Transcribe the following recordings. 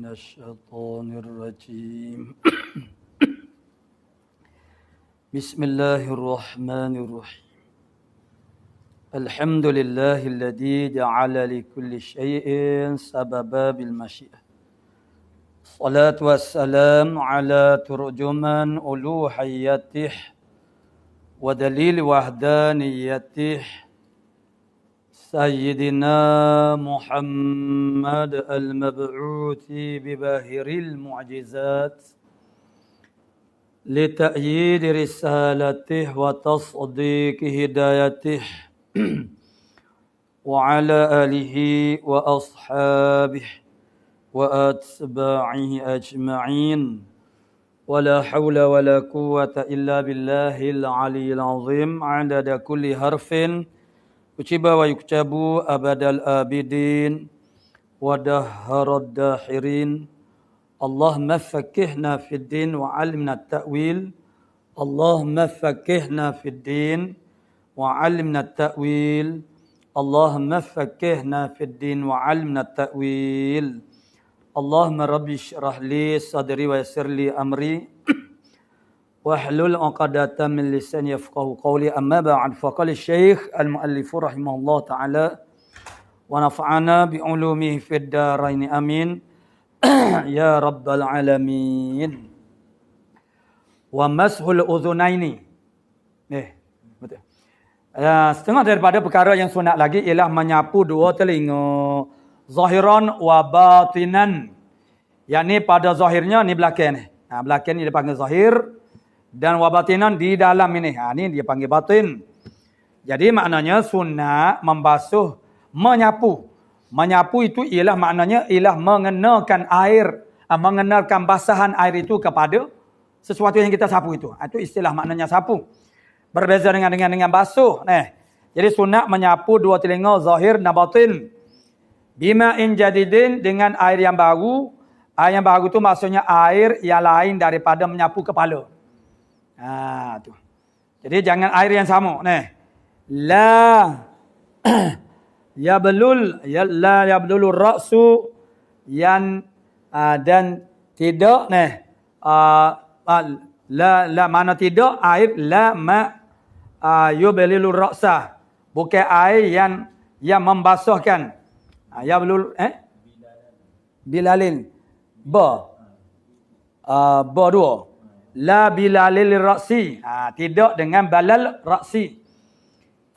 الشيطان الرجيم بسم الله الرحمن الرحيم الحمد لله الذي جعل لكل شيء سببا بالمشيئة الصلاة والسلام على ترجمان ألوهيته ودليل وحدانيته سيدنا محمد المبعوث بباهر المعجزات لتأييد رسالته وتصديق هدايته وعلى آله وأصحابه وأتباعه أجمعين ولا حول ولا قوة إلا بالله العلي العظيم عدد كل حرف uciba wa yukcabu abadal abidin wa dahharad dahirin Allahumma faqqihna fid din wa 'allimna at-ta'wil Allahumma faqqihna fid din wa 'allimna at-ta'wil Allahumma faqqihna fid din wa 'allimna at-ta'wil Allahumma rabbi shrah li sadri wa yassir li amri wahlul 'uqdatam min lisani yafqahu qawli amma ba'd faqala Syekh al-muallif rahimahullah taala wa nafa'ana bi ulumihi fid dharain amin ya rabbal alamin wa mashul udhunaini betul setengah daripada perkara yang sunat lagi ialah menyapu dua telinga zahiran wa batinan, yakni pada zahirnya ni belakang ni, belakang ni dia panggil zahir dan wabatinan di dalam ini. Ini dia panggil batin. Jadi maknanya sunnah membasuh, menyapu. Menyapu itu ialah maknanya ialah mengenakan air, mengenakan basahan air itu kepada sesuatu yang kita sapu itu. Itu istilah maknanya sapu. Berbeza dengan basuh. Jadi sunnah menyapu dua telinga zahir dan batin. Bima'in jadidin, dengan air yang baru. Air yang baru itu maksudnya air yang lain daripada menyapu kepala. Tu. Jadi jangan air yang sama. La yablul la yablul ra'su yan dan tidak la mana tidak air la ma yublilur ra'sa, bukan air yang membasuhkan. Yablul bilalin ba dua la bilalil ra'si, tidak dengan balal ra'si,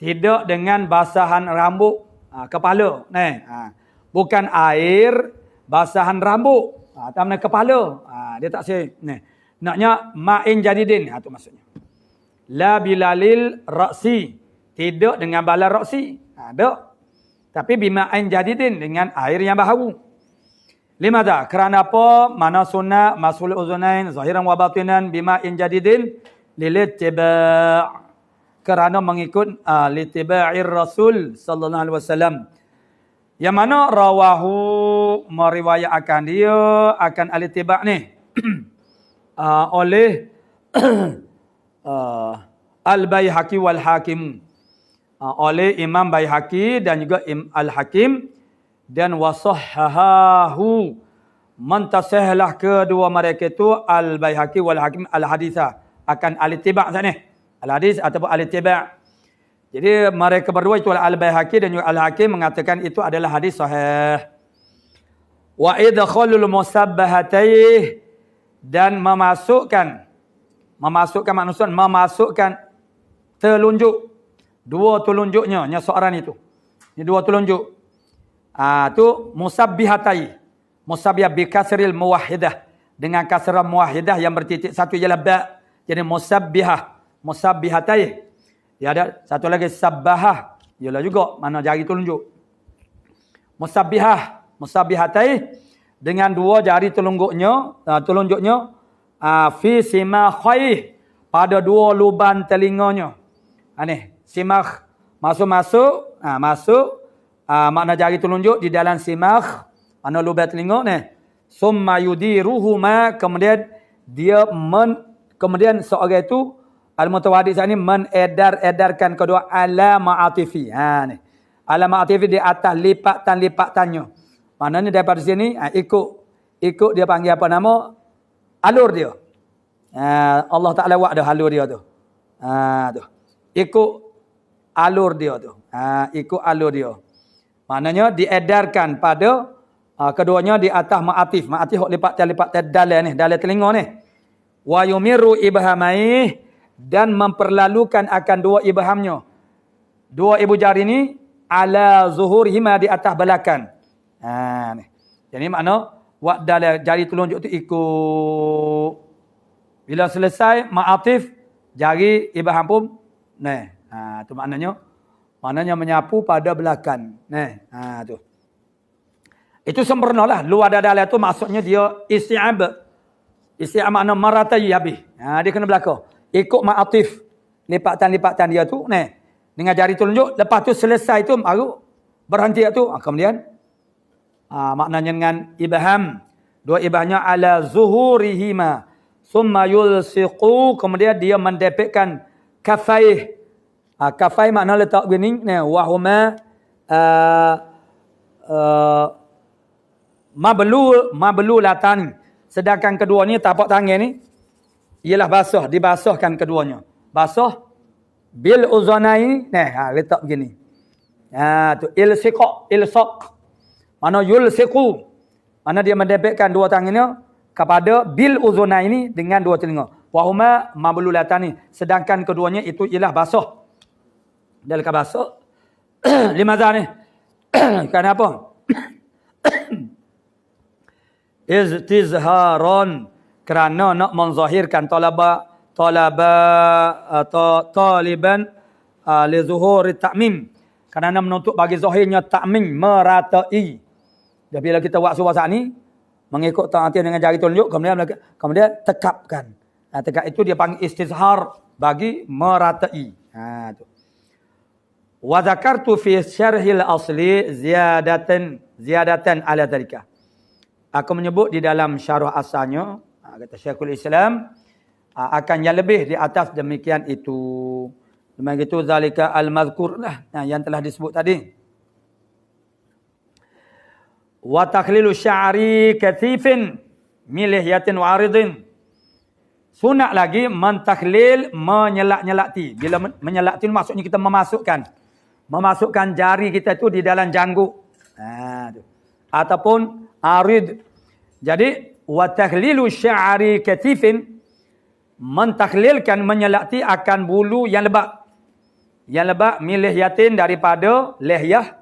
tidak dengan basahan rambut kepala. Bukan air basahan rambut tapi kepala. Dia tak say. Naknya ma'in jadidin, itu maksudnya. La bilalil ra'si, tidak dengan balal ra'si. Tapi bima'in jadidin, dengan air yang baru. Limada? Kerana apa? Mana sunnah masul uzunain zahiran wa batinan bima'in jadidin lilittiba', kerana mengikut litiba'ir Rasul sallallahu alaihi wasallam, yang mana rawahu meriwayatkan dia akan alittiba' ni oleh Al-Baihaqi wal Hakim, oleh Imam Baihaqi dan juga Al-Hakim, dan wasahhahu, mentasahlah kedua mereka itu Al-Baihaqi wal Hakim al-haditha, akan al-ittiba' sana, al-hadis ataupun al-ittiba'. Jadi mereka berdua itu Al-Baihaqi dan juga Al-Hakim mengatakan itu adalah hadis sahih. Wa idkhalul musabbahatayh, dan memasukkan maksud memasukkan telunjuk, dua telunjuknya seorang itu. Ini dua telunjuk. Tu musabbihatai. Musabbihah bi kasril muwahhidah, dengan kasrah muwahhidah yang bertitik satu ialah ba. Jadi musabbihah, musabbihatai. Ya, ada satu lagi sabbahah, ialah juga mana jari telunjuk. Musabbihatai, dengan dua jari telunjuknya fi simakhai, pada dua lubang telinganya. Simakh masuk makna jari telunjuk di dalam simakh, mana lubang telinga summa yudiruhuma, kemudian seorang itu al-mutawaddi ini mengedarkan kedua alama atifi. Alama atifi di atas lipatan-lipatannya. Maknanya daripada sini ikut ikut dia panggil apa nama? Alur dia. Allah Ta'ala buat dah alur dia tu. Tu. Ikut alur dia tu. Ikut alur dia. Maknanya diedarkan pada keduanya di atas ma'atif. Ma'atif hok lipat dalil ni, dalil telinga ni. Wa yumiru ibhamaih, dan memperlalukan akan dua ibhamnya. Dua ibu jari ni ala zuhurihima, di atas belakang. Ni. Jadi makna buat dalil jari telunjuk tu ikut. Bila selesai ma'atif, jari ibham pun ni. Tu maknanya menyapu pada belakang. Ni. Tu. Itu sempurnalah. Luar dalil tu maksudnya dia isti'ab. Isti'ab makna maratai habis. Dia kena belakang. Ikut ma'atif. Lipatan-lipatan dia tu. Ni. Dengan jari telunjuk. Lepas tu selesai tu baru berhenti tu. Kemudian maknanya dengan ibham. Dua ibhamnya ala zuhurihima. Summa yulsiqu. Kemudian dia mendepekkan kafaih. Kafaih makna letak begini. Wahuma mablu latan. Sedangkan kedua ni tapak tangan ni ialah basah, dibasahkan keduanya. Basah bil uzanai. Letak begini. Tu ilsaq. Mana yulsiqu. Mana dia mendepekkan dua tangannya kepada bil uzunai ini dengan dua telinga. Wahuma mablulatani. Sedangkan keduanya itu ialah basah. Dia lekat basah. Limadha ni? Kenapa? Istizharon. Kerana nak menzahirkan taliban li zuhuri ta'mim. Kerana menuntut bagi zahirnya ta'mim, meratai. Dan bila kita buat surah saat ni, mengikut ta'atin dengan jari tunjuk, kemudian tekapkan. Tekap itu dia panggil istizhar, bagi meratai. Tu. Wa zakartu fi syarhil asli ziyadatan ala dhalika. Aku menyebut di dalam syarah asalnya, kata Syekhul Islam, akan yang lebih di atas demikian itu. Demikian itu zalika al-mazkur lah, yang telah disebut tadi. Wa takhlilu sya'ri kathifin milihyatin wa aridin. Sunat lagi mentakhlil, menyelak-nyelakti. Bila menyelakti maksudnya kita memasukkan jari kita itu di dalam jangguk. Ataupun arid. Jadi wa takhlilu sya'ri kathifin, mentakhlilkan, menyelakti akan bulu yang lebat. Yang lebat milihyatin daripada lihyah,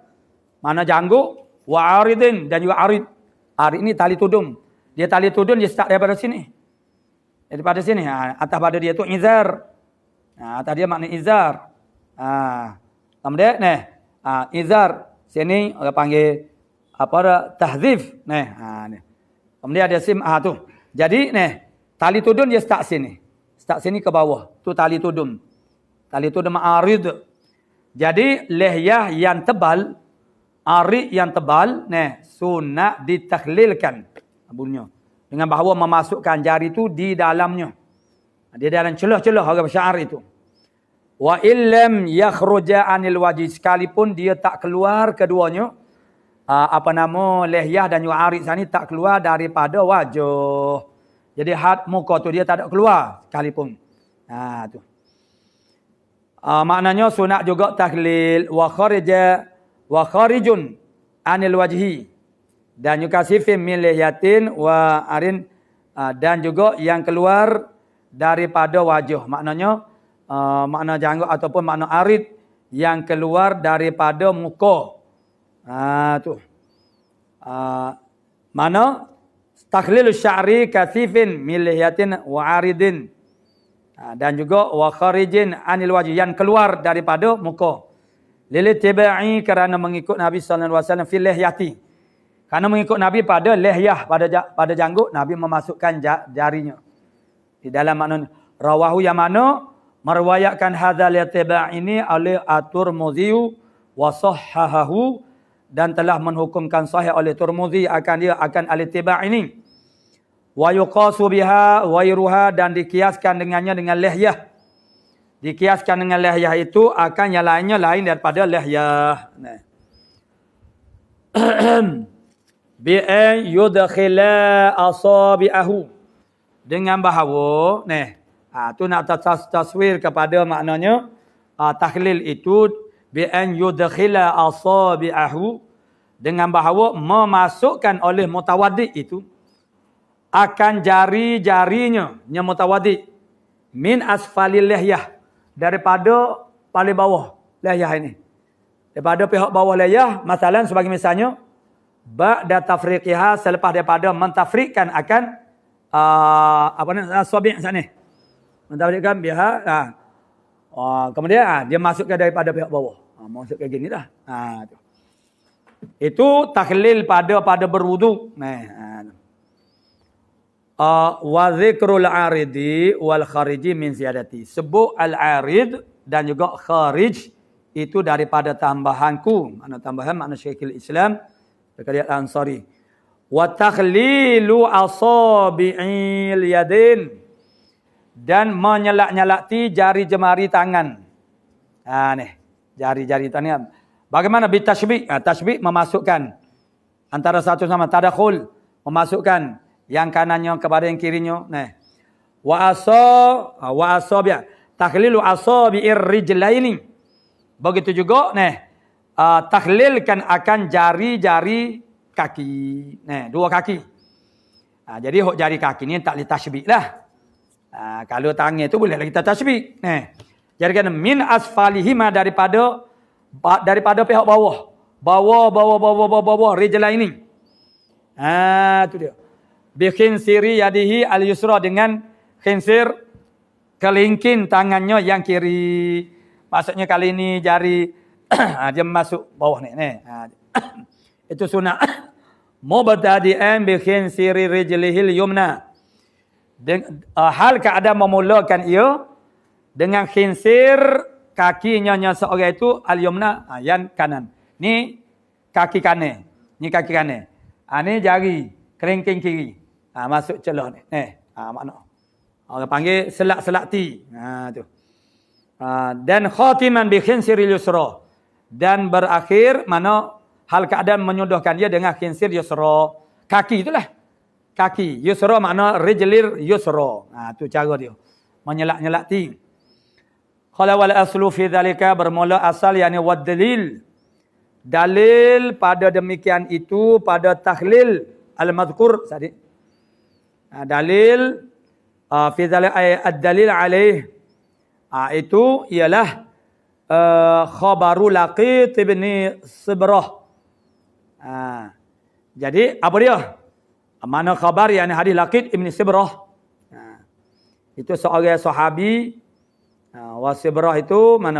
mana jangguk. Wa aridin, dan juga arid. Arid ni tali tudung. Dia tali tudung dia start daripada sini. Daripada sini. Atas pada dia tu izar. Atas dia makna izar. Kemudian ni. Izar. Sini orang panggil tahzif. Ni. Kemudian ada sim. Tu. Jadi ni. Tali tudung dia start sini. Start sini ke bawah. Tu tali tudung. Tali tudung arid. Jadi lihyah yang tebal, arid yang tebal, sunat ditakhlilkan bunyinya. Dengan bahawa memasukkan jari itu di dalamnya. Di dalam celah-celah orang syair itu. Wa illam yakhruja anil wajhi, sekalipun dia tak keluar keduanya, lihyah dan arid sani tak keluar daripada wajah. Jadi had muka tu dia tak ada keluar sekalipun. Tu. Maknanya sunat juga takhlil wa kharijun anil wajhi, dan juga sifim min lihyatin wa arin, dan juga yang keluar daripada wajah. Maknanya makna janggut ataupun makna arid yang keluar daripada muka. Tu. Mana takhlilu sya'ri kathifin min lihyatin wa aridin, dan juga wa kharijin anil wajhi, yang keluar daripada muka. Lilitibai, kerana mengikut Nabi sallallahu alaihi wasallam fil lihyati. Kerana mengikut Nabi pada lihyah, pada janggut, Nabi memasukkan jarinya di dalam makna rawahu, yang mana meriwayatkan hadzal itiba' ini oleh At-Tirmidzi wa sahhahahu, dan telah menghukumkan sahih oleh Tirmidzi akan al-itiba' ini. Wa yuqasu biha wairuha, dan dikiaskan dengannya dengan lihyah. Dikiaskan dengan lihyah itu akan yang lainnya lain daripada lihyah. bi an yudkhila asabi'ahu, dengan bahawa tu nak taswir kepada maknanya takhlil itu bi an yudkhila asabi'ahu, dengan bahawa memasukkan oleh mutawaddi itu akan jari-jarinya yang mutawaddi min asfalil lihyah, daripada paling bawah lihyah ini, daripada pihak bawah lihyah, masalan sebagai misalnya ba'da tafriqiha, selepas daripada mentafrikkan akan asabi' sana, mentafrikkan biha, kemudian dia masukkan daripada pihak bawah, masukkan gini dah, tu. Itu takhlil pada berwudu. Wa zikrul aridi wal khariji min ziyadati, sebut al-arid dan juga kharij itu daripada tambahanku. Makna tambahan makna Syekhul Islam Zakariya Al-Ansari. Wa takhlilu asabi'il yadin, dan menyelak-nyelakti jari jemari tangan. Jari-jari tangan. Bagaimana bitashbih? Tashbih memasukkan antara satu sama, tadakhul memasukkan yang kanannya kepada yang kirinya. Wa asabi' takhlilu asabi'ir rijlaini. Begitu juga takhlilkan akan jari-jari kaki. Dua kaki. Jadi hok jari kaki ni tak boleh tashbih lah. Kalau tangan tu boleh kita tashbih. Jadi kan min asfalihima, daripada pihak bawah rijlaini. Tu dia. Bi khinsiri yadihi al-yusra, dengan khinsir kelingking tangannya yang kiri. Maksudnya kali ini jari dia masuk bawah ni. Itu sunat. Mubtadi'an bi khinsiri rijlihil yumna. Hal keadaan memulakan ia dengan khinsir kakinya seorang itu al-yumna, yang kanan. Ni kaki kanan. Ni kaki kanan. Ni jari kelingking kiri. Masuk celah ni. Makna. Orang panggil selak-selakti. Tu. Dan khatiman bi khinsiril yusra, dan berakhir mana hal keadaan menyuduhkan dia dengan khinsir yusra. Kaki itulah. Kaki. Yusra makna rijlir yusra. Tu cara dia. Menyelak-nyelakti. Qala wal aslu fi dzalika, bermula asal yakni wad dalil. Dalil pada demikian itu pada takhlil al-madhkur tadi. Dalil fi dzalika ad-dalil alaih, itu ialah khabaru Laqit ibn Sibrah. Jadi apa dia? Mana khabar yakni hadis Laqit ibn Sibrah. Itu seorang sahabi. Wa Sibrah itu mana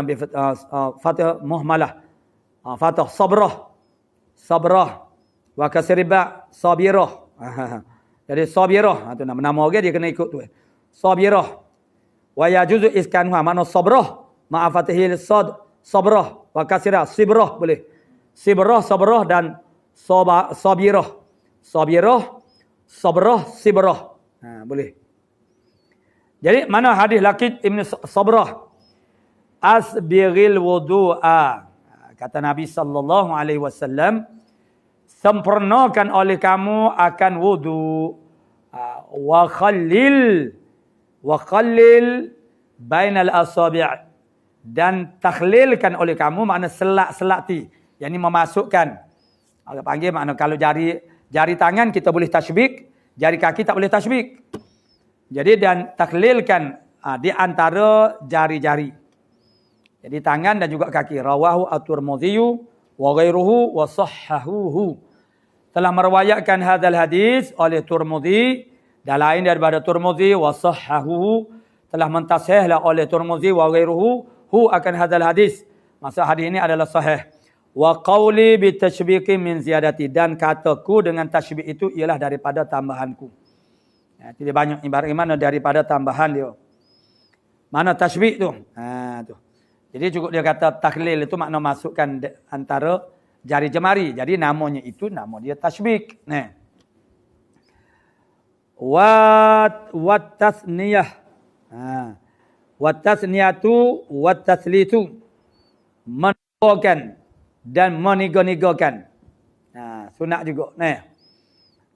fathah muhmalah. Fathah sabrah. Wa kasriba sabirah. Jadi sabirah itu nama orang dia kena ikut tu. Sabirah. Wa yajuzu iskanha, mana sabrah ma'a fathil sad, sabrah wa kasrah sibrah boleh. Sabrah dan sabirah. Sabrah, sibrah. Boleh. Jadi mana hadis Laqit ibn Sabrah, asbiril wudu'a, kata Nabi sallallahu alaihi wasallam, sempurnakan oleh kamu akan wudu, wa khallil bainal asabi', dan takhlilkan oleh kamu makna selak-selakti, yakni memasukkan. Orang panggil makna kalau jari tangan kita boleh tashbik, jari kaki tak boleh tashbik. Jadi dan takhlilkan di antara jari-jari. Jadi tangan dan juga kaki. Rawahu at-Tirmidzi wa ghairuhu wa sahhahuhu. Telah meriwayatkan hadzal hadis oleh Tirmidzi dan lain daripada Tirmidzi, wa sahhahuhu, telah mentasihlah oleh Tirmidzi wa ghairuhu akan hadzal hadis. Maksud hadis ini adalah sahih. Wa qawli bi tashbiqi min ziyadati, dan kataku dengan tashbih itu ialah daripada tambahanku. Tidak banyak ibarat mana daripada tambahan dia. Mana tashbih tu? Tu. Jadi cukup dia kata takhlil itu makna masukkan antara jari jemari. Jadi namanya itu nama dia tashbih. Wa tasniyah. Wa tasniyatu wa taslitu, menegakkan dan meniga-nigakan. Sunat juga.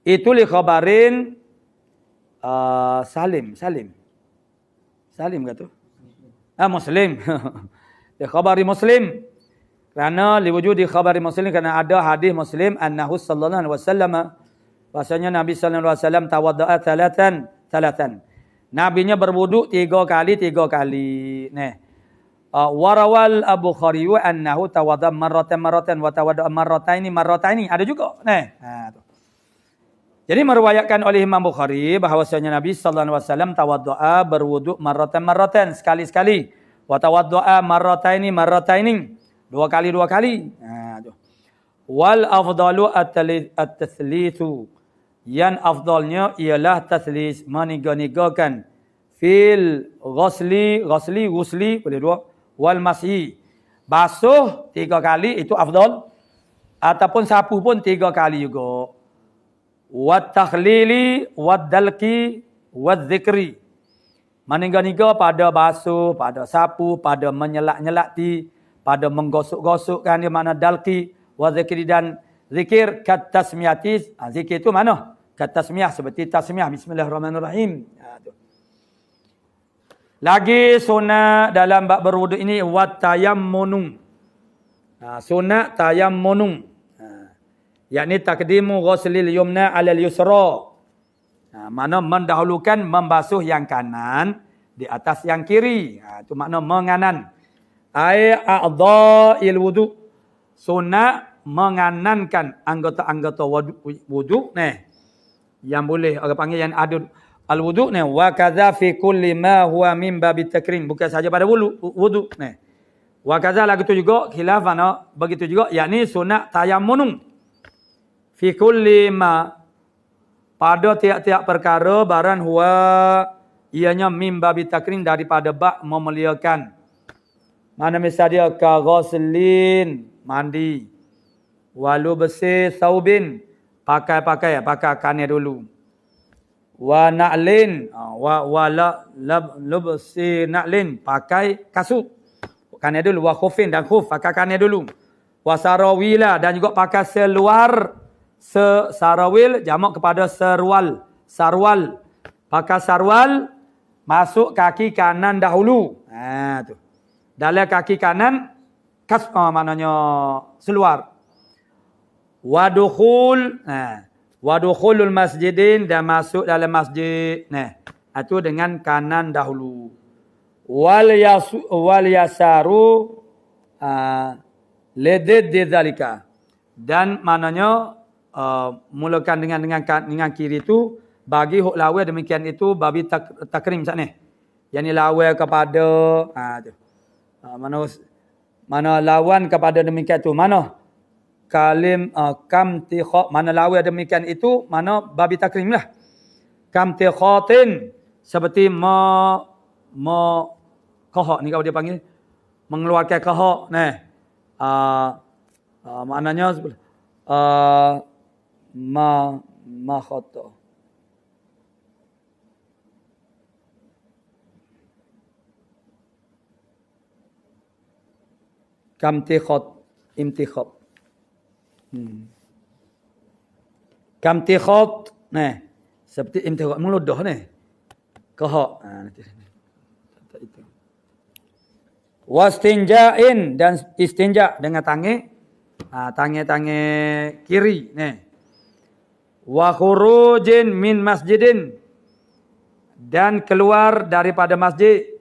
Itu li khabarin Salim ke tu? Muslim. Li khabari Muslim. Kerana liwujudi khabari Muslim, kerana ada hadis Muslim annahu sallallahu alaihi wasallam, bahasanya Nabi sallallahu alaihi wasallam tawadda'a thalathan. Nabinya berwuduk 3 kali. Warawal Abu Bukhari annahu tawadda'a marratan wa tawadda'a marrataini. Ada juga. Tu. Jadi meriwayatkan oleh Imam Bukhari bahawasanya Nabi sallallahu alaihi wasallam tawadda'a berwuduk marratan sekali-sekali. Wa tawadda'a marrataini. 2 kali. Tu. Wal afdalu at-tathlithu. Yang afdalnya ialah tathlis, meniga-nigakan. Fil ghusli boleh 2. Wal masyi. Basuh 3 kali itu afdal. Ataupun sapu pun 3 kali juga. Wat takhlili, wad dalki, wad zikri. Meniga-niga pada basuh, pada sapu, pada menyelak-nyelakti, pada menggosok-gosokkan, di mana dalki, wa zikri dan zikir, kat tasmiyati. Zikir itu mana? Kat tasmiyah, seperti tasmiyah. Bismillahirrahmanirrahim. Lagi sunat dalam bab berwuduk ini, wat tayammunu. Sunat tayammunu. Yakni takdimu ghuslil yumna alal yusra. Mana mendahulukan membasuh yang kanan di atas yang kiri. Itu makna menganan. A'dha'il wudu. Sunat menganankan anggota-anggota wudu yang boleh orang panggil yang adud al-wudu wa kadza fi kulli ma huwa min babit takrim, bukan saja pada wudu wa kadza lagi tu juga khilaf begitu juga, yakni sunat tayammun fi kulli ma, pada tiap-tiap perkara baran huwa ianya min babit takrim, daripada bab memuliakan. Mana misal dia ka ghuslin, mandi, walu bersih saubin, pakai kainnya dulu. Wa na'lin, bersih na'lin, pakai kasut, kainnya dulu. Wa khufin, dan khuf, pakai kainnya dulu. Wa sarawila, dan juga pakai seluar. Sarawil jamak kepada sarwal. Pakai sarwal, masuk kaki kanan dahulu. Tu. Dalam kaki kanan, maknanya seluar. Wadukhulul masjidin, dan masuk dalam masjid. Itu dengan kanan dahulu. Wal yasaru ledid dzalika. Dan maknanya mulakan dengan kiri itu, bagi hok lawa demikian itu babi takrim sana. Yang ni lawa kepada tu. Mana lawan kepada demikian itu, mana kalim kam tikha, mana lawan demikian itu, mana babi takrim lah. Kam tikhatin, seperti kahak ni, kalau dia panggil mengeluarkan kahak maknanya ma khata. Kamtikhat, imtikhat. Kamtikhat, seperti imtikhat meludah kahak. Itu. Wastinja'in, dan istinja dengan tangan kiri. Wa khurujin min masjidin, dan keluar daripada masjid.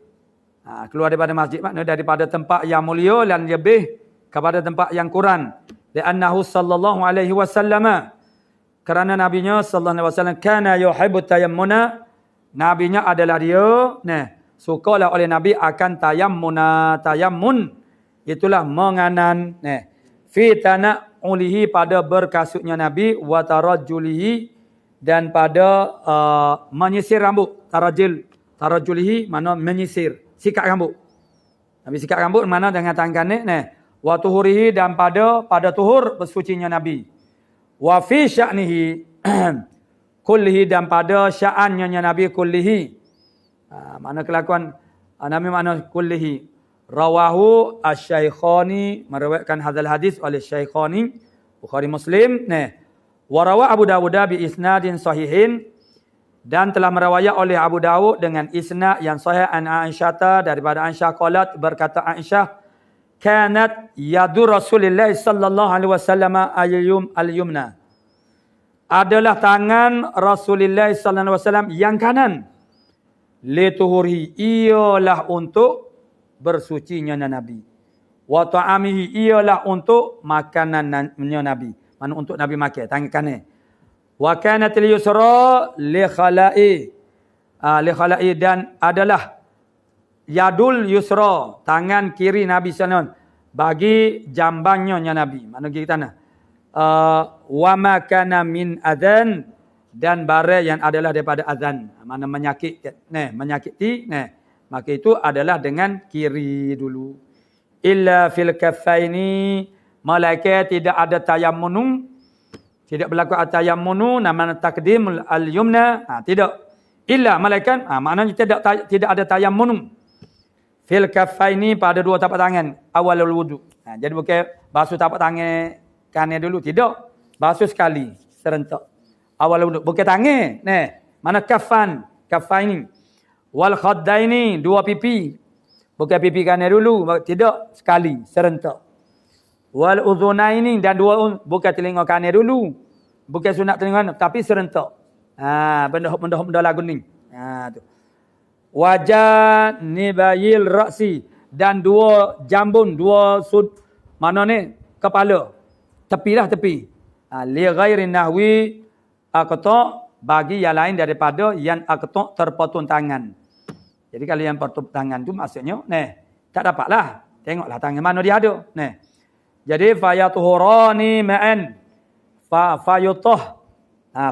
Keluar daripada masjid maknanya daripada tempat yang mulia dan lebih kepada tempat yang kurang. Li'annahu sallallahu alaihi wasallam, kerana nabinya sallallahu alaihi wasallam kana yuhibbu tayammuna, nabinya adalah dia sukalah oleh nabi akan tayammun, itulah menganan fi tana'ulihi, pada berkasutnya nabi, wa tarajjulihi, dan pada menyisir rambut. Tarajjulihi mana menyisir, sikat rambut. Nabi sikat rambut mana dengan tangan kanan wa tuhurihi, dan pada tuhur bersucinya nabi. Wa fi sya'nihi kullihi, dan pada sya'annya nabi kullihi. Mana kelakuan nabi mana kullihi. Rawahu asy-Syaikhani, meriwayatkan hadzal hadis oleh Syaikhani Bukhari Muslim Warawa Abu Dawud bi isnadin sahihin, dan telah merawayat oleh Abu Dawud dengan isnad yang sahih an Aisyah, daripada Aisyah qalat, berkata Aisyah, kanat yadu Rasulullah sallallahu alaihi wasallam al-yumna, adalah tangan Rasulullah sallallahu alaihi wasallam yang kanan, lituhuri, ialah untuk bersucinya Nabi, wa ta'amihi, ialah untuk makanannya Nabi, mana untuk Nabi makan tangan kanan. Wa kanat al-yusra li khala'i, dan adalah yadul yusra, tangan kiri Nabi sallallahu bagi jambannya Nabi. Mana kita nak? Wa ma kana min adzan, dan barang yang adalah daripada azan. Mana menyakiti, maka itu adalah dengan kiri dulu. Illa fil kaffaini, malaikat tidak ada tayammum, tidak berlaku at-tayammunu, nama takdim al-yumna, tidak. Illa malaikat, maknanya tidak ada tayammum. Fil kaffaini, pada dua tapak tangan, awalul wudu. Jadi bukan basuh tapak tangan kanan dulu, tidak. Basuh sekali, serentak. Awalul wudu, bukan tangan. Mana kaffaini. Wal khaddaini, dua pipi. Bukan pipi kanan dulu, tidak, sekali, serentak. Wal udhunaini, dan dua, bukan telinga kanan dulu. Bukan sunat telinga kanan, tapi serentak. Benda lagu ni. Tu. Wajah nibayil ra'si, dan dua jambun, dua sud, mana ni? Kepala. Tepi. Li ghairi nahwi aqta', bagi yang lain daripada yang aqta' terpotong tangan. Jadi kalau yang potong tangan tu maksudnya, tak dapatlah. Tengoklah tangan mana dia ada. Jadi fayatuhurani ma'an,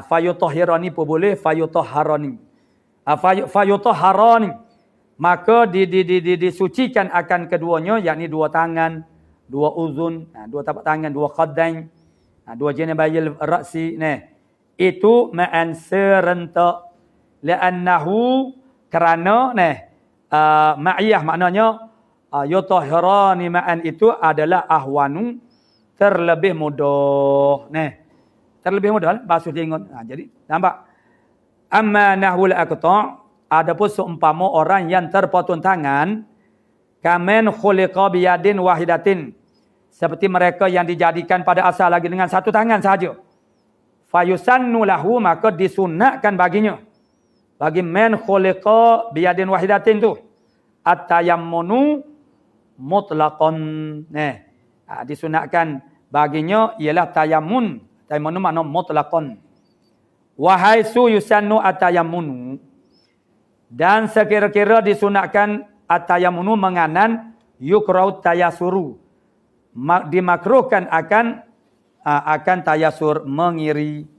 fayutahhirani pun boleh, fayutahharani. Fayutahharani, maka disucikan akan keduanya, yakni dua tangan, dua uzun, dua tapak tangan, dua khaddain, dua janibayil ra'si, itu ma'an serentak. Li'annahu, kerana ma'iyah maknanya yutahhirani ma'an, itu adalah ahwanu, terlebih mudah. Terlebih mudah basuh jenggot. Jadi nampak. Amma nahwul aqta', adapun seumpama orang yang terpotong tangan, kamen khuliqa biyadin wahidatin, seperti mereka yang dijadikan pada asal lagi dengan satu tangan saja. Fayusannu lahu, maka disunatkan baginya, bagi men khuliqa biyadin wahidatin tu, at-tayammunu mutlaqan. Disunatkan baginya ialah tayammun. Tayammun makna mutlaqan. Wa haitsu yusannu at-tayammunu, dan sekira-kira disunatkan at-tayammunu menganan, yukrau tayasuru, dimakruhkan akan tayasur, mengiri.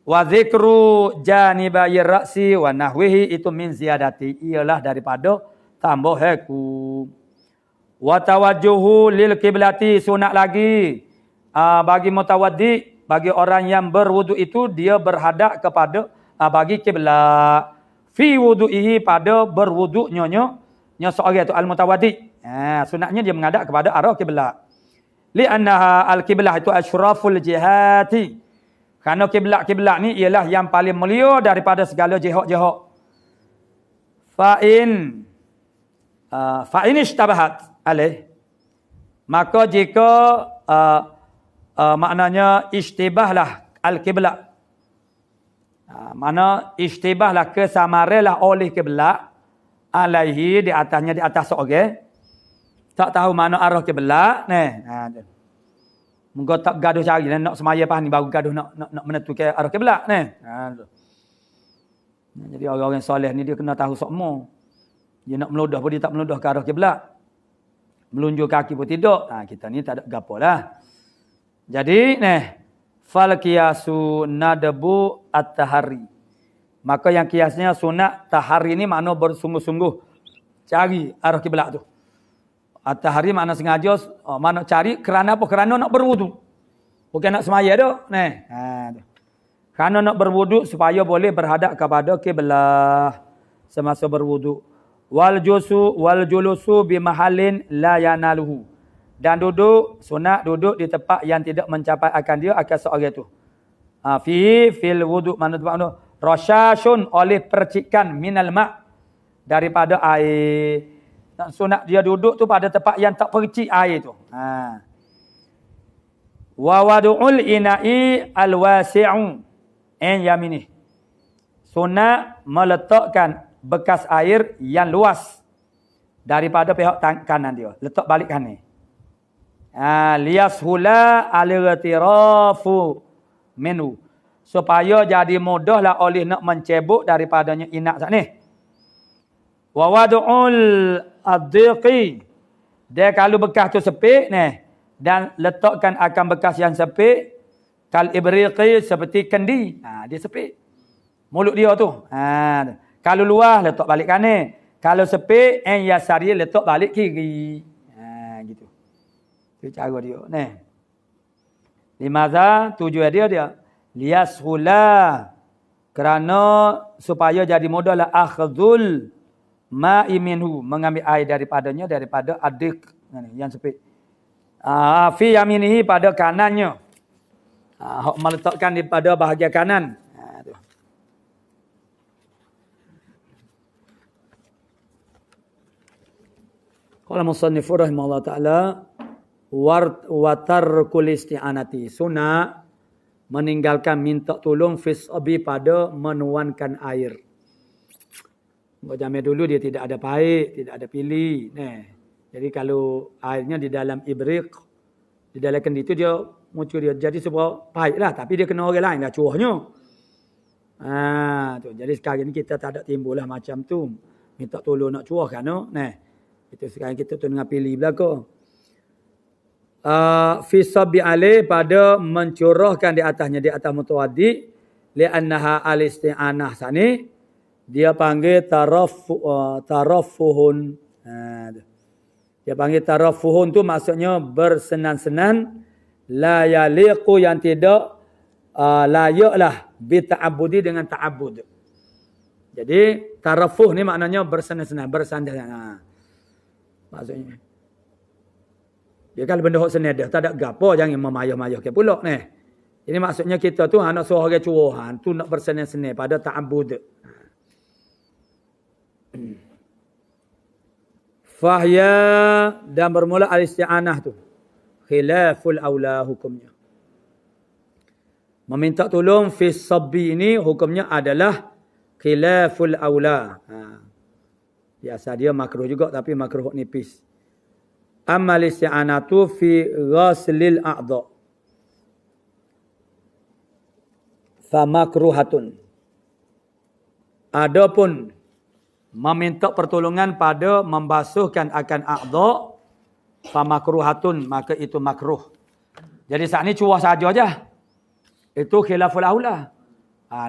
Wa dzikru janibayir ra'si wa nahwihi, itu min ziyadati, ialah daripada tambah haku. Wa tawajjuhu lil qiblati, sunat lagi bagi mutawaddi, bagi orang yang berwudu itu dia berhadap kepada bagi kiblat. Fi wudu'ihi, pada berwuduknya seorang itu al-mutawaddi. Sunatnya dia menghadap kepada arah kiblat. Li'annaha al-kiblah itu asyraful jihati, kerana kiblat ni ialah yang paling mulia daripada segala jihad-jihad. Fa'in ishtabahat alaih, maka jika maknanya istibahlah al-kiblat, mana istibahlah kesamaralah oleh kiblat, alaihi, di atasnya, di atas seorang, tak tahu mana arah kiblat, moga tak gaduh cari nak semaya pas ni baru gaduh nak menentukan arah kiblat Jadi orang-orang soleh ni dia kena tahu semua. Dia nak meludah pun dia tak meludah ke arah kiblat, melunjuk kaki pun tidak. Kita ni tak ada gapolah. Jadi fal qiyasu nadbu at-tahari, maka yang kiasnya sunat tahari ni makna bersungguh-sungguh cari arah kiblat tu. At-tahari makna sengaja, makna cari kerana apa? Kerana nak berwudu, bukan nak semaya dah. Kerana nak berwudu supaya boleh berhadap kepada kiblat semasa berwudu. Wal julusu bi mahallin la yanaluhu, dan duduk sunat duduk di tempat yang tidak mencapai akan dia akan seorang itu. Fil wudu mana tu rasyashun oleh percikan minal ma' daripada air. Sunat dia duduk tu pada tempat yang tak percik air tu. Wa wadu'ul ina'i al-wasi'u an yaminih. Sunat meletakkan bekas air yang luas daripada pihak kanan dia. Letak balik kanan. Liyashula al-ghtirafu minhu. Supaya jadi mudahlah oleh nak mencebuk daripadanya inak sat ni. Wa wadu'ul ad-diqi. Dia kalau bekas tu sepik ni dan letakkan akan bekas yang sepik kal ibriqi seperti kendi. Dia sepik. Mulut dia tu. Kalau luas letak balik kanan. Kalau sepik yasari letak balik kiri. Gitu. Itu cara dia. Ni. Limaza tujuan dia liyashula kerana supaya jadi mudahlah akhdhul ma'i minhu mengambil air daripada adik yang sepik. Fi yaminihi pada kanannya. Meletakkan pada bahagian kanan. Qala musannifur rahimahullah ta'ala wa tarkul isti'anati. Sunat meninggalkan minta tolong fisabi pada menuankan air. Zaman dulu dia tidak ada paik, tidak ada pili. Jadi kalau airnya di dalam ibriq, di dalam kendi itu dia muncul dia. Jadi sebuah paik lah. Tapi dia kena orang lain dah curahnya. Tu. Jadi sekarang ni kita tak ada timbul lah macam tu. Minta tolong nak curahkan. Itu sekarang kita tu dengan pilih belakang. Fisabi alaih pada mencurahkan di atasnya, di atas mutawaddi. Li'annaha al-isti'anah sani. Dia panggil tarafuhun. Dia panggil tarafuhun tu maksudnya bersenan-senan. La yaliqu yang tidak layaklah bita'abudi dengan ta'abud. Jadi tarafuh ni maknanya bersenan-senan, bersandar. Maksudnya. Dia kalau benda hok senadah, tak ada gapo jangan memayah-mayah ke pulak ni. Ini maksudnya kita tu nak suruh orang curuhan tu nak bersenan-senan pada ta'abud. Fahya dan bermula al-isti'anah tu khilaful aula hukumnya. Meminta tolong fi sabbi ini hukumnya adalah khilaful aula. Biasa dia makruh juga tapi makruh nipis. Amma al-isti'anatu fi ghaslil a'dha fa makruhatun. Adapun meminta pertolongan pada membasuhkan akan a'dha fa makruhatun, maka itu makruh. Jadi saat ni curah saja aja. Itu khilaful aula.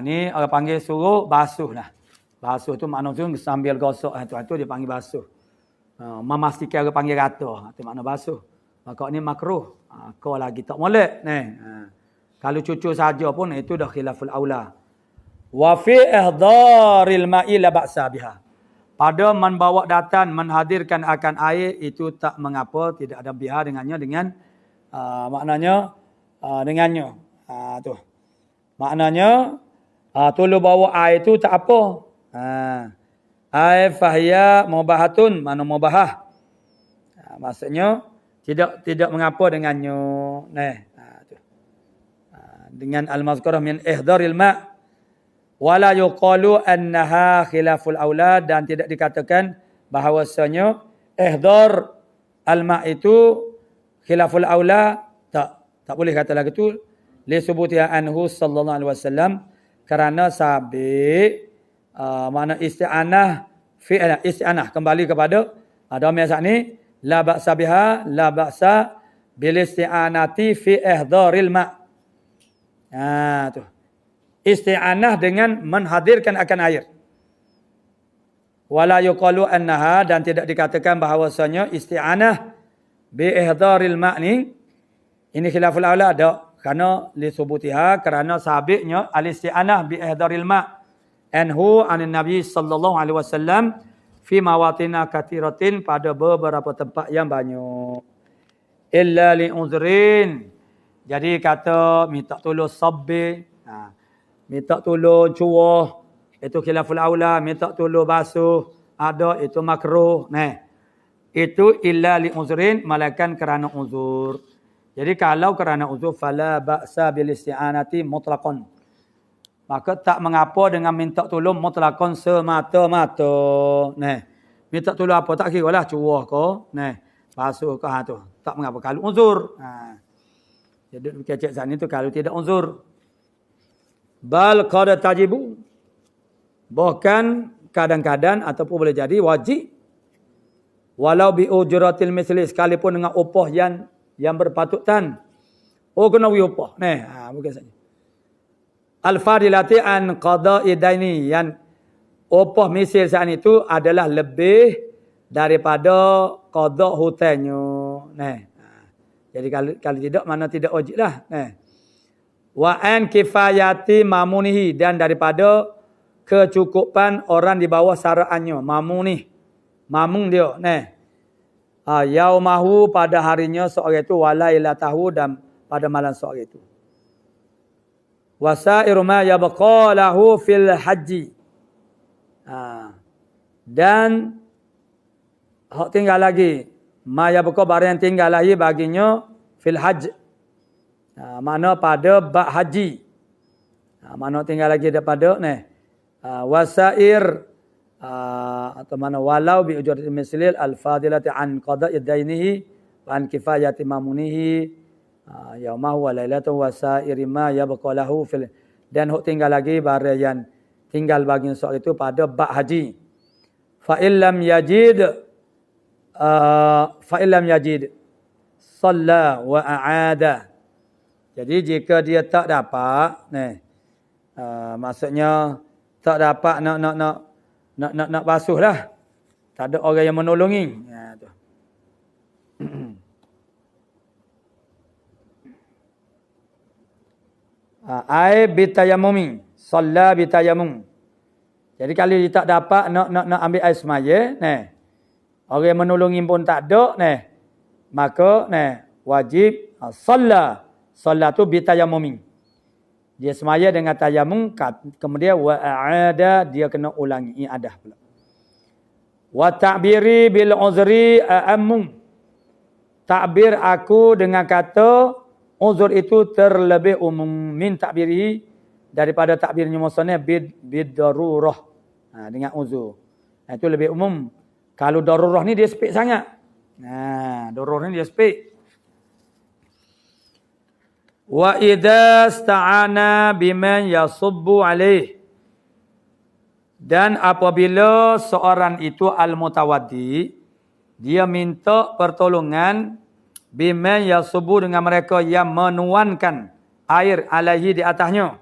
Ni orang panggil suruh basuh lah. Basuh tu makna tu sambil gosok tu dia panggil basuh. Memastikan orang panggil rata. Itu makna basuh. Maka ni makruh. Kau lagi tak molek ni. Kalau cucu saja pun itu dah khilaful aula. Wa fi ihdaril ma'i la ba'sa biha. Pada membawa datang menghadirkan akan air itu tak mengapa, tidak ada biha dengannya dengan maknanya dengannya. Tu. Maknanya tolong bawa air itu tak apa. Air fahya mubahatun, mana mubahah. Maksudnya tidak mengapa dengannya. Tu. Dengan al-mazkurah min ihdaril ma' wala yuqalu annaha khilaful aula, dan tidak dikatakan bahawasanya ihdar al-ma' itu khilaful aula, tak boleh kata lagi tu li subutiha anhu sallallahu alaihi wasallam, kerana sabit makna isti'anah kembali kepada domain saat ni la ba'sa biha, la ba'sa bil isti'anati fi ihdaril ma'. Tu. Isti'anah dengan menghadirkan akan air. Wala yuqalu annaha, dan tidak dikatakan bahawasanya isti'anah bi ihdaril ma' ni ini khilaful aula ada, kerana li subutiha, kerana sabitnya al isti'anah bi ihdaril ma' anhu anin nabi sallallahu alaihi wasallam fi mawatina kathiratin, pada beberapa tempat yang banyak. Illa li uzrin, jadi kata minta tolong sabbi minta tolong cuah, itu khilaful aula, minta tolong basuh, ada itu makruh. Nah, itu illa li uzrin, malaikan kerana uzur. Jadi kalau kerana uzur, fala ba'sa bil isti'anati mutlaqan. Maka tak mengapa dengan minta tolong mutlaqan semata-mata. Nah, minta tolong apa tak kira lah cuah ke, nah, basuh ke tu. Tak mengapa kalau uzur. Jadi kecek sana itu kalau tidak uzur. Bal qad tajibu. Bahkan kadang-kadang ataupun boleh jadi wajib. Walau bi ujratil misli, sekalipun dengan upah yang berpatutan. Oh kena upah. Nah, bukan saja. Al-fadilati an qada'i daini, yang upah misil saat itu adalah lebih daripada qada' hutangnya. Nah. Jadi kalau tidak, mana tidak wajib lah. Wa an kifayati mamunihi, dan daripada kecukupan orang di bawah saraannya. Mamunih. Mamung dia. Yaumahu, pada harinya seorang itu, walailatahu, dan pada malam seorang itu. Wasairu ma yabqa lahu fil haji. Dan hak tinggal lagi. Ma yabqa, barang yang tinggal lagi baginya fil haj. Mana pada bab haji. Mana tinggal lagi daripada wasair, atau mana walau bi ujratil mislil al-fadilati an qada'i dainihi wa an kifayati mamunihi yaumahu wa lailatahu wasair ma yabqa lahu fil, dan hak tinggal lagi barang yang tinggal baginya soal itu pada bab haji. Fa illam yajid shalla wa a'ada. Jadi jika dia tak dapat, maksudnya tak dapat nak basuh lah, tak ada orang yang menolongi. Tu. Ai bitayamumi, shalla bitayamum. Jadi kalau dia tak dapat nak ambil air semaya, orang yang menolongi pun tak ada, maka wajib shalla tu bitayamumi. Dia semaya dengan tayamum, kemudian wa'ada, dia kena ulangi iadah pula. Wa ta'biri bil uzri a'ammu. Takbir aku dengan kata uzur itu terlebih umum min takbiri, daripada takbirnya musannaf bid darurah. Dengan uzur. Itu lebih umum. Kalau darurah ni dia sepik sangat. Darurah ni dia sepik. Wa idza sta'ana biman yasubbu alaih, dan apabila seorang itu al-mutawaddi, dia minta pertolongan biman yasubbu, dengan mereka yang menuankan air alaihi di atasnya,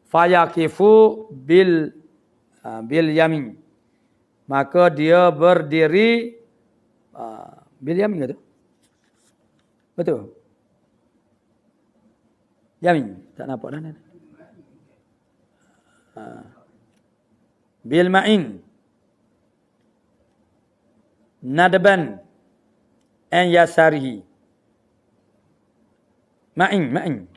fayaqifu bil yamin, maka dia berdiri bil yamin, betul? Yamin, tak nampak dah. Bil ma'in nadban an yasarihi. Ma'in.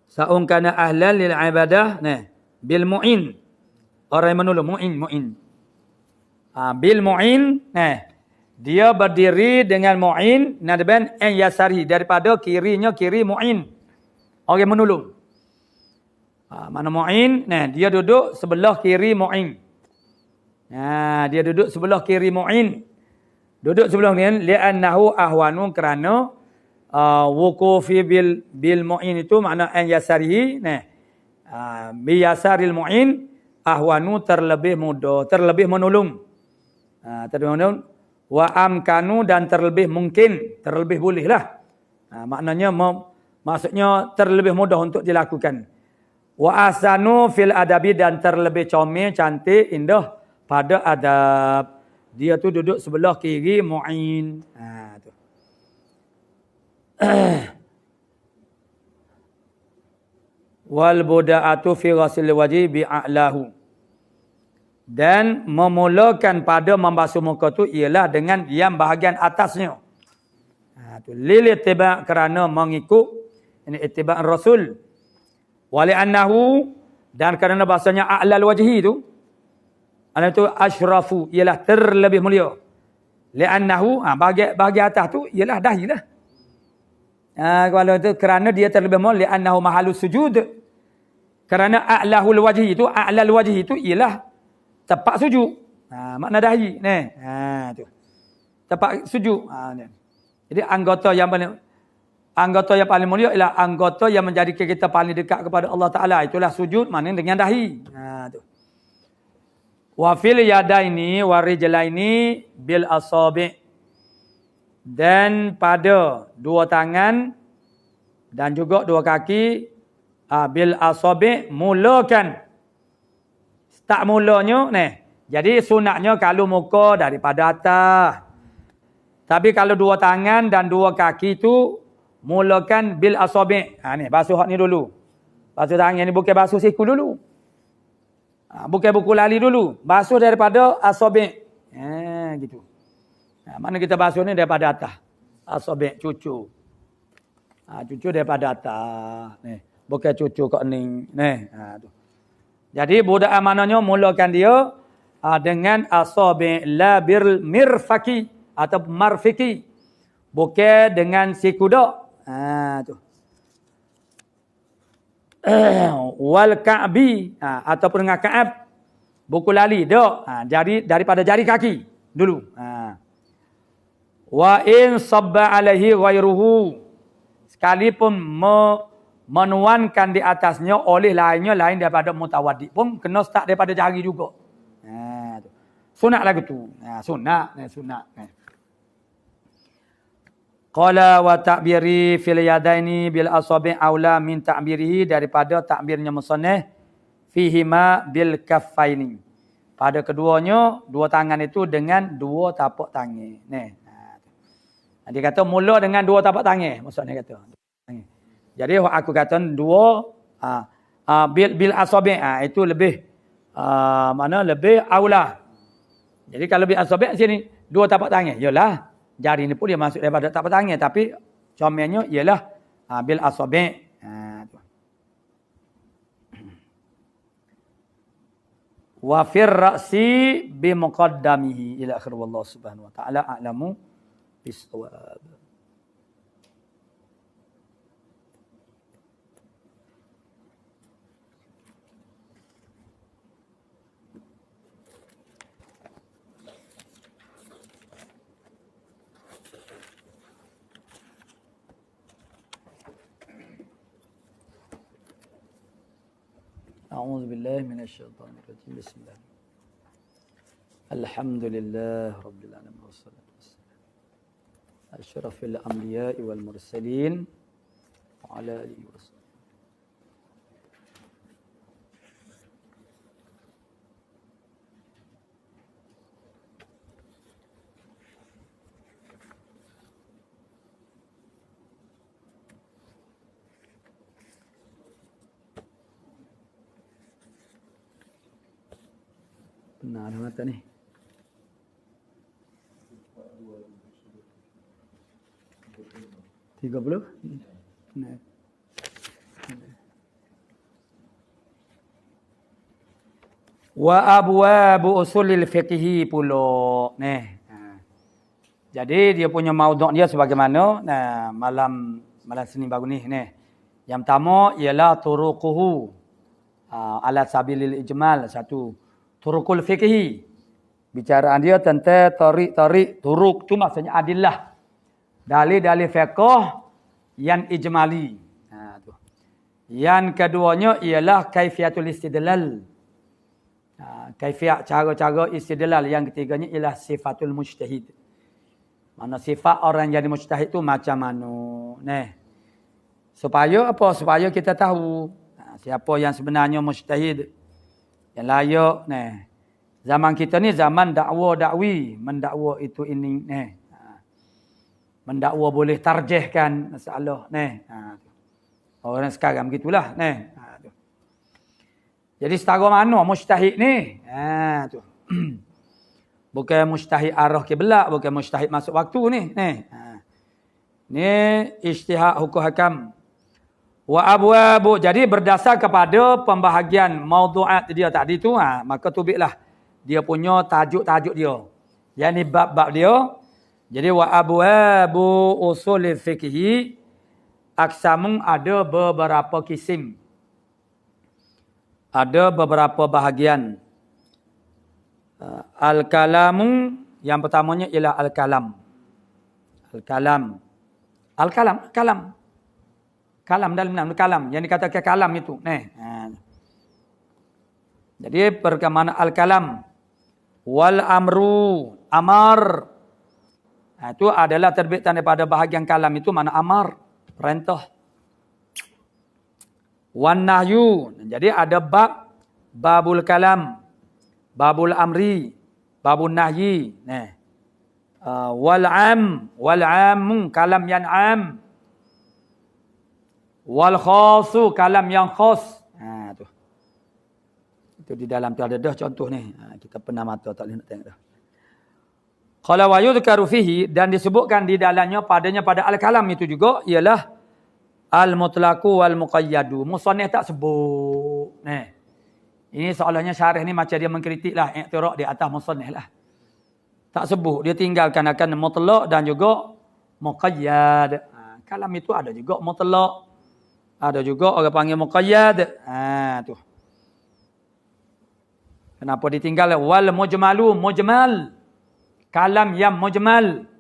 Sa'un kana ahlan lil ibadah, bil mu'in, orang yang menolong, mu'in. Bil mu'in, dia berdiri dengan mu'in, nadban an yasari, daripada kirinya kiri mu'in, orang yang menolong. Mana mu'in, dia duduk sebelah kiri mu'in. Dia duduk sebelah kiri mu'in. Duduk sebelah ni li'annahu ahwanu, kerana wuqufi bil mu'in itu makna an yasarihi, bi yasaril mu'in ahwanu, terlebih mudah, terlebih menolong. Wa amkanu, dan terlebih mungkin, terlebih boleh lah. Maknanya maksudnya terlebih mudah untuk dilakukan. Wa asanu fil adabi, dan terlebih comel, cantik, indah pada adab. Dia tu duduk sebelah kiri mu'in. Tu. Wal buda'atu fi ghasil wajhi bi'a'lahu. Dan memulakan pada membasuh muka tu ialah dengan yang bahagian atasnya. Tu lil ittiba' kerana mengikut ini ittiba' Rasul. Wa li'annahu dan kerana bahasanya a'lal wajhi tu. Itu asyrafu ialah terlebih mulia. Li'annahu bahagian atas tu ialah dahi lah. Kalau itu kerana dia terlebih mulia li'annahu mahalus sujud. Kerana a'lahul wajhi itu a'lal wajhi itu ialah tempat sujud. Makna dahi ni. Tu. Tempat sujud. Jadi anggota yang paling mulia ialah anggota yang menjadikan kita paling dekat kepada Allah Taala. Itulah sujud maknanya dengan dahi. Tu. Wa fil yadaini wa rijlaini bil asabi'. Dan pada dua tangan dan juga dua kaki bil asabi' mulakan. Tak mulanya ni. Jadi sunatnya kalau muka daripada atas. Tapi kalau dua tangan dan dua kaki tu mulakan bil asabi'. Ni basuh hak ni dulu. Basuh tangan ni bukan basuh siku dulu. Bukan buku lali dulu. Basuh daripada asabi'. Gitu. Mana kita basuh ni daripada atas. Asabi' cucu. Cucu daripada atas. Ni. Bukan cucu kat ni. Tu. Jadi budak amanahnya mulakan dia dengan asabi' la bil mirfaqi atau marfiki. Bukan dengan siku dak. Tu. Wal ka'bi ataupun dengan ka'ab. Buku lali dak. Jadi daripada jari kaki dulu. Wa in sabba alaihi ghairuhu. Sekalipun menuankan di atasnya oleh lainnya lain daripada mutawaddi pun kena start daripada jari juga. Sunat lagu tu. Sunat. Qala wa ta'biri fil yadaini bil asabi' aula min ta'birihi daripada takbirnya musannaf fihima bil kaffaini. Pada keduanya dua tangan itu dengan dua tapak tangan. Dia kata mula dengan dua tapak tangan maksudnya kata. Jadi aku kata dua bil asabi' itu lebih lebih aula. Jadi kalau bil asabi' sini dua tapak tangan. Yalah jari ni pun dia masuk daripada tapak tangan tapi comelnya ialah bil asabi'. Wa fir ra'si bi muqaddamihi ila akhir wallahu subhanahu wa ta'ala a'lamu bis-shawab. أعوذ بالله من الشيطان الرجيم بسم الله الحمد لله رب العالمين والصلاة والسلام أشرف الأنبياء والمرسلين وعلى آله وصحبه. Benar mata ni. Tiga puluh. Wa abwabu usulil fiqhi pula. Jadi dia punya maudhu' dia sebagaimana malam Senin baru ni. Yang pertama ialah turuquhu ala sabilil ijmal satu. Turukul fiqhi. Bicaraan dia tentang tarik-tarik turuk tu maksudnya adillah. Dalil-dalil fiqh yang ijmali. Tu. Yang keduanya ialah kaifiatul istidlal. Kaifiat cara-cara istidlal. Yang ketiganya ialah sifatul mujtahid. Mana sifat orang jadi mujtahid tu macam mana. Supaya apa? Supaya kita tahu siapa yang sebenarnya mujtahid. Yang layak zaman kita ni zaman dakwa-dakwi, mendakwa itu ini mendakwa boleh tarjihkan masalah orang sekarang begitulah Jadi setara mana mujtahid ni? Tu. Bukan mujtahid arah kiblat, bukan mujtahid masuk waktu ni. Ni ijtihad hukum hakam. Wa abwabu, jadi berdasar kepada pembahagian maudu'at dia tadi tu, maka tubiklah dia punya tajuk-tajuk dia. Yang ni bab-bab dia. Jadi wa abwabu usul fiqhi aksamun ada beberapa kisim. Ada beberapa bahagian. Al-kalamu, yang pertamanya ialah al-kalam. Al-kalam. Al-kalam, kalam. Kalam dalam nama kalam. Yang dikatakan kalam itu. Jadi perkemana al-kalam. Wal amru, amar. Itu adalah terbitan daripada bahagian kalam itu mana amar. Perintah. Wan nahyu. Jadi ada babul kalam. Babul amri, babul nahyi. Wal am, kalam yang am. Wal khasu, kalam yang khas. Tu. Itu di dalam tu ada dah contoh ni. Kita pernah mata tak boleh nak tengok dah. Qala wa yudhkaru fihi, dan disebutkan di dalamnya padanya pada al-kalam itu juga ialah al-mutlaqu wal muqayyadu. Musannif tak sebut. Ini soalannya syarih ni macam dia mengkritiklah i'tiraf di atas musannif lah. Tak sebut, dia tinggalkan akan mutlaq dan juga muqayyad. Kalam itu ada juga mutlaq, ada juga orang panggil muqayyad. Tu. Kenapa ditinggal? Wal mujmalu, mujmal. Kalam yang mujmal.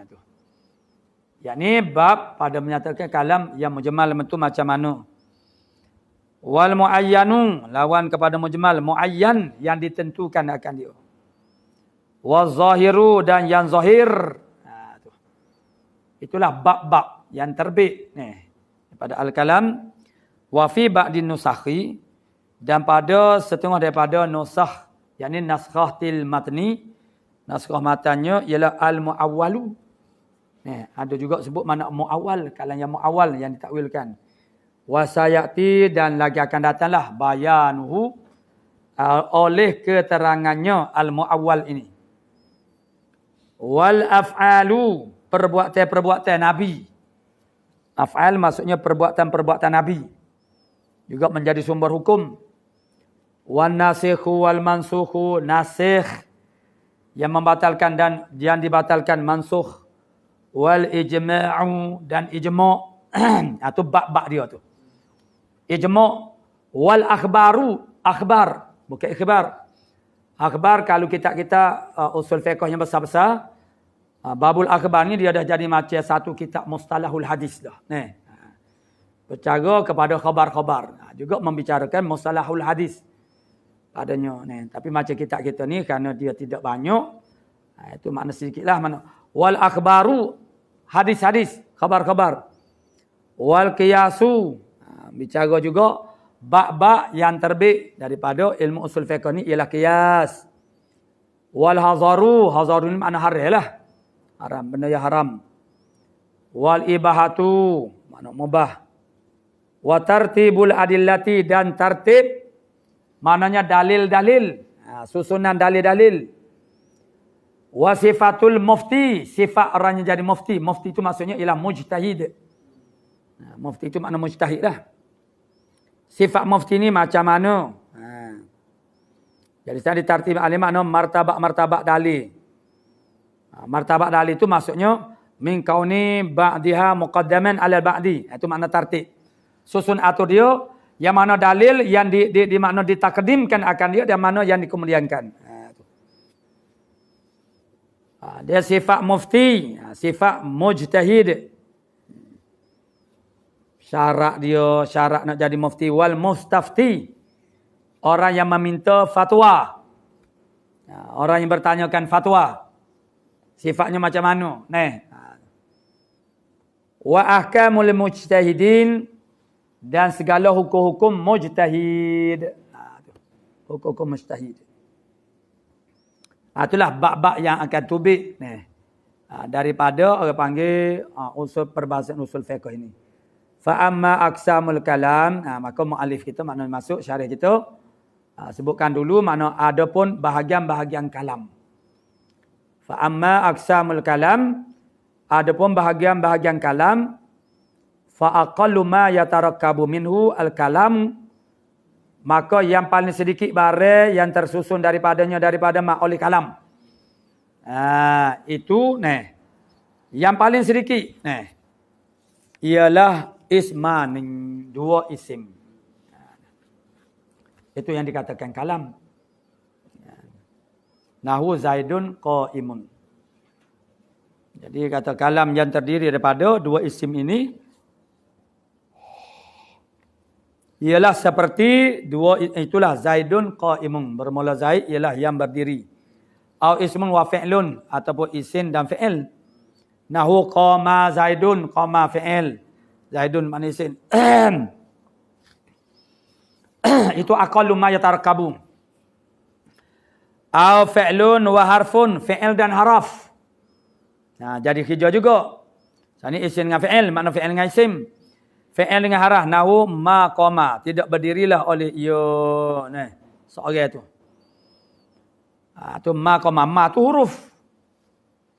Tu. Yang ni bab pada menyatakan kalam yang mujmal itu macam mana. Wal muayyanu, lawan kepada mujmal, muayyan yang ditentukan akan dia. Waz zahiru, dan yang zahir. Tu. Itulah bab-bab yang terbit daripada al-kalam. Wa fi ba'din nusakhi, dan pada setengah daripada nusakh, yakni naskhatil matni, naskah matanya ialah al-muawwalu. Ada juga sebut mana muawwal, kalam yang muawwal yang ditakwilkan. Wasayati, dan lagi akan datanglah bayanuhu oleh keterangannya al-muawwal ini. Wal af'alu, perbuatan-perbuatan Nabi. Af'al maksudnya perbuatan-perbuatan Nabi. Juga menjadi sumber hukum. Wan nasikhu wal mansukhu, nasikh yang membatalkan dan yang dibatalkan, mansukh. Wal ijma'u, dan ijma'. Itu bab-bab dia tu. Ijma' wal akhbaru, akhbar, bukan ikhbar. Akhbar kalau kita usul fiqh yang besar-besar, babul akhbar ni dia dah jadi macam satu kitab mustalahul hadis dah. Bercara kepada khabar-khabar. Juga membicarakan mustalahul hadis padanya. Tapi macam kitab kita ni kerana dia tidak banyak, itu makna sedikitlah mana. Wal akhbaru, hadis-hadis, khabar-khabar. Wal qiyasu, bicara juga bab-bab yang terbit daripada ilmu usul fiqh ni ialah qiyas. Wal hazaru, hazaru ni makna haram lah. Haram, benda yang haram. Wal ibahatu, makna mubah. Wa tartibul adillati, dan tartib maknanya dalil-dalil, susunan dalil-dalil. Wa sifatul mufti, sifat orang yang jadi mufti. Mufti itu maksudnya ialah mujtahid. Mufti itu makna mujtahid lah. Sifat mufti ni macam mana? Jadi saya ditartib alih makna martabak-martabak dalil. Martabak dalil itu maksudnya min kauni ba'diha muqaddaman ala ba'di. Itu makna tartib. Susun atur dia, yang mana dalil yang di makna ditakdimkan akan dia, dan mana yang dikemudiankan. Dia sifat mufti, sifat mujtahid. Syarat dia, syarat nak jadi mufti. Wal mustafti, orang yang meminta fatwa. Orang yang bertanyakan fatwa. Sifatnya macam mana? Wa ahkamul mujtahidin, dan segala hukum-hukum mujtahid. Hukum-hukum mujtahid. Itulah bab-bab yang akan tubik daripada orang panggil usul perbahasan usul fiqh ini. Fa amma aqsamul kalam, maka muallif kita maknanya masuk syarah kita sebutkan dulu makna adapun bahagian-bahagian kalam. Fa amma aqsamul kalam, adapun bahagian-bahagian kalam, fa aqallu ma yatarakkabu minhu al-kalam, maka yang paling sedikit barang yang tersusun daripada oleh kalam. Itu yang paling sedikit ialah isman, dua isim. Itu yang dikatakan kalam. Nahu Zaidun qaimun. Jadi kata kalam yang terdiri daripada dua isim ini ialah seperti itulah Zaidun qaimun. Bermula Zaid ialah yang berdiri. Au ismun wa fi'lun, ataupun isim dan fi'il. Nahu qama Zaidun, qama fi'il. Zaidun makna isim. Itu aqallu ma yatarakkabu. Au fi'lun wa harfun, fi'il dan haraf. Jadi hijau juga. Ini isim dengan fi'il, makna fi'il dengan isim. Fi'il dengan haraf, nahu ma qama, tidak berdirilah oleh ia seorang tu. Tu ma qama, ma tu huruf.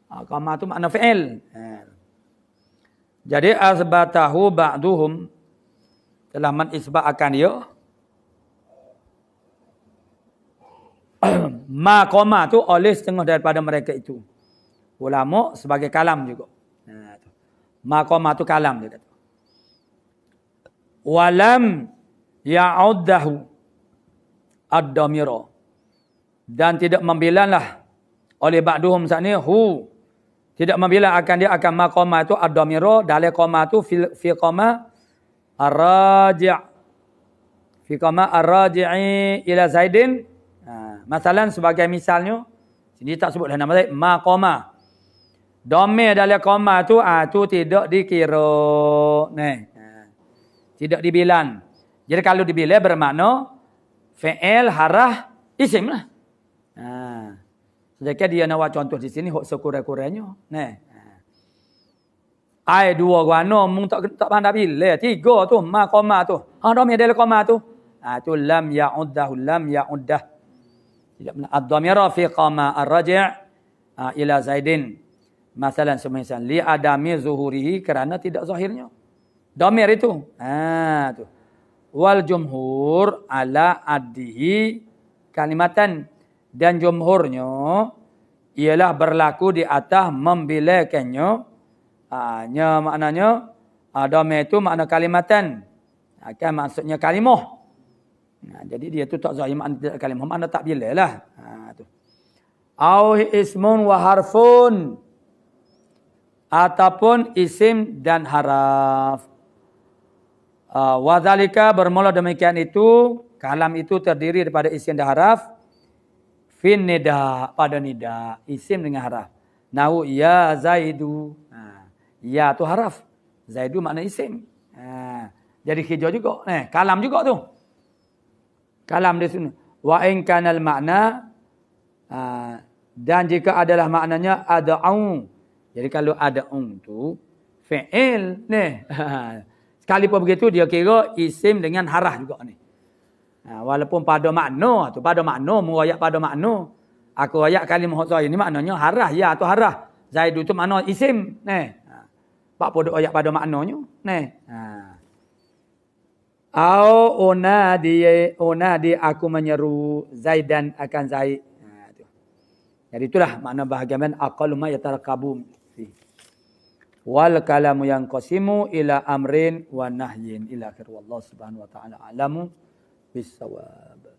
Qama tu makna fi'il. Jadi asbatahu ba'duhum, telah menisbatkan dia. Ma qama tu oleh setengah daripada mereka itu. Ulama sebagai kalam juga. Ma qama tu kalam dia kata. Walam ya'uddahu ad-damira, dan tidak membilanlah oleh ba'duhum saat ni tidak membilang akan dia akan ma qama itu ad-damira, dalam qama tu fi qama ar-raji' fi qama ar-raji'i ila Zaidin. Masalan sebagai misalnya, sini tak sebutlah nama Zaid, ma qama. Dhamir dalam qama tu tidak dikira. Tidak dibilang. Jadi kalau dibilang bermakna fi'il, harah, isim lah. Sedangkan dia nak buat contoh di sini hok sekurang-kurangnya. Ai dua guana mung tak pandai bila. Tiga tu ma qama tu. Dhamir dalam qama tu. Tu lam ya'uddahu, lam ya'uddah. Tidak benar. Ad-dhamira fi qama ar-raji' ila Zaidin. Masalan semisal li adami zuhurihi, kerana tidak zahirnya. Dhamir itu. Tu. Wal jumhur ala addihi kalimatan, dan jumhurnya ialah berlaku di atas membilakannya. Maknanya dhamir itu makna kalimatan. Kan maksudnya kalimah. Jadi dia tu tak zahir makna kalimah, makna tak bilalah. Tu. Au ismun wa harfun, ataupun isim dan haraf. Wadzalika, bermula demikian itu, kalam itu terdiri daripada isim dan haraf. Fin nida, pada nida, isim dengan haraf. Nahu ya Zaidu. Ya tu haraf. Zaidu makna isim. Jadi hijau juga. Kalam juga tu. Kalam di sini. Wa in kanal makna, dan jika adalah maknanya ada'u. Jadi kalau ada'u tu fi'il sekalipun begitu dia kira isim dengan harah juga ni. Walaupun pada makna tu, pada makna merayak pada makna. Aku rayak kalimah saya ni maknanya harah, ya atau harah. Zaidu tu makna isim. Pak podok ayat pada maknanya. Au unadi aku menyeru Zaidan akan Zaid. Jadi itulah makna bahagian aqallu ma yatarakkabu. Wal kalamu yang qasimu ila amrin wa nahyin ila akhir. Wallahu subhanahu wa ta'ala a'lamu bis-shawab.